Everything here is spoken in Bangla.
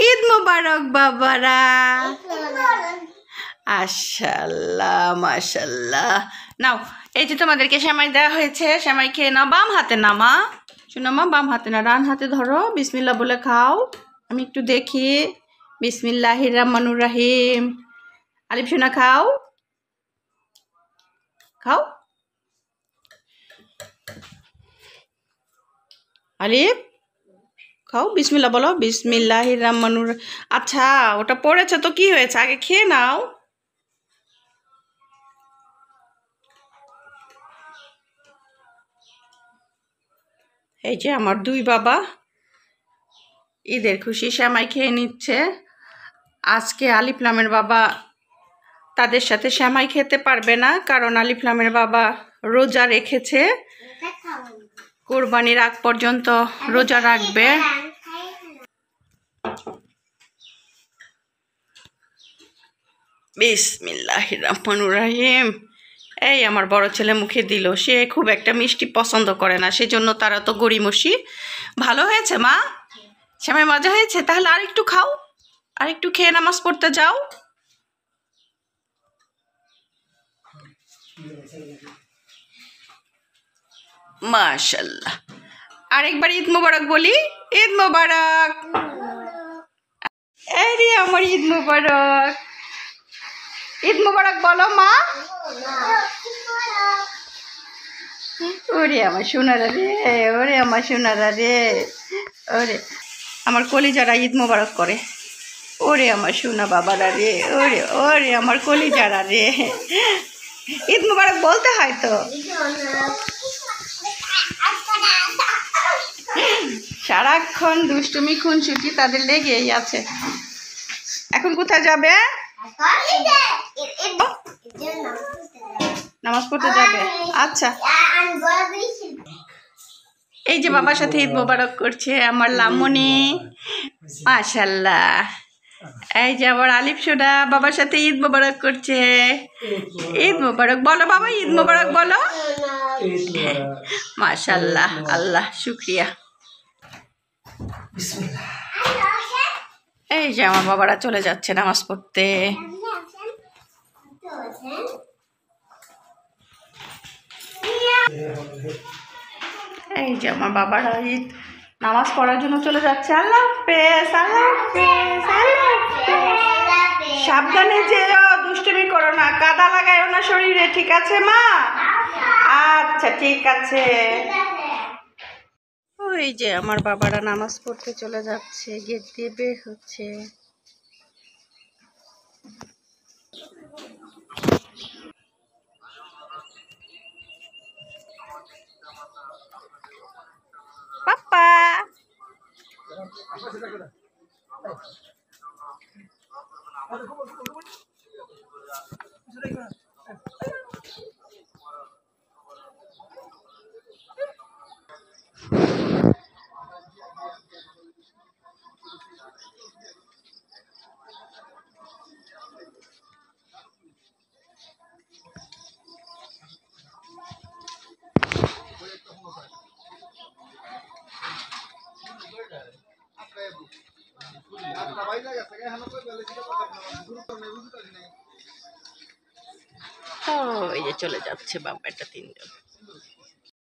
ঈদ মোবারক বাবারা। আশাল্লাহ মাশাল্লাহ। নাও এই যে তোমাদেরকে সেমাই দেওয়া হয়েছে, সেমাই খেয়ে নাও। বাম হাতে না মা, শোনো মা, বাম হাতে না, ডান হাতে ধরো, বিসমিল্লাহ বলে খাও। আমি একটু দেখি। বিসমিল্লাহির রহমানুর রাহিম। আলিফ শোনা খাও, খাও আলিফ, খাও, বিসমিল্লাহ বলো, বিসমিল্লাহির রহমানুর। আচ্ছা ওটা পড়েছে তো কি হয়েছে, আগে খেয়ে নাও। এই যে আমার দুই বাবা ঈদের খুশি সেমাই খেয়ে নিচ্ছে। আজকে আলিফলামের বাবা তাদের সাথে সেমাই খেতে পারবে না, কারণ আলিফলামের বাবা রোজা রেখেছে, কোরবানির আগ পর্যন্ত রোজা রাখবে। বিসমিল্লাহির রহমানুর রহিম। এই আমার বড় ছেলে মুখে দিল, সে খুব একটা মিষ্টি পছন্দ করে না, সেজন্য তারা তো গড়িমসি। ভালো হয়েছে মা, সেমাই মজা হয়েছে? তাহলে আরেকটু খাও, আরেকটু খেয়ে নামাজ পড়তে যাও। মাশাল্লাহ। আরেকবার ঈদ মোবারক বলি, ঈদ মোবারক। এই রে আমার ঈদ মোবারক, ঈদ মোবারক বলো মা। ওরে আমার সোনারা রে, ওরে আমার সোনারা রে, ওরে আমার কলিজারা ঈদ মোবারক করে। ওরে আমার সোনা বাবারা রে, ওরে ওরে আমার কলিজারা রে, ঈদ মোবারক বলতে হয় তো। সারাক্ষণ দুষ্টুমি খুনসুটি তাদের লেগেই আছে। এখন কোথায় যাবে? নামাজ পড়তে যাবে। আচ্ছা, এই যে বাবার সাথে ঈদ মোবারক করছে আমার লামনি, মাশাল্লাহ। এই যে আবার আলিফ সোনা বাবার সাথে ঈদ মোবারক করছে। ঈদ মোবারক বলো বাবা, ঈদ মোবারক বলো। মাশাল্লাহ, আল্লাহ শুক্রিয়া। এই যে আমার বাবারা চলে যাচ্ছে নামাজ পড়তে। এই যে আমার বাবারা ঈদ নামাজ পড়ার জন্য চলে যাচ্ছে। আল্লাহ হাফেজ, আল্লাহ হাফেজ, আল্লাহ হাফেজ। সাবধানে যেও, দুষ্টুমি করো না, কাদা লাগায়ও না শরীরে, ঠিক আছে মা? আচ্ছা ঠিক আছে। ওই যে আমার বাবারা নামাজ পড়তে চলে যাচ্ছে, গেট দিয়ে বের হচ্ছে। পাপা এই যে চলে যাচ্ছে বাবা, একটা তিনজন।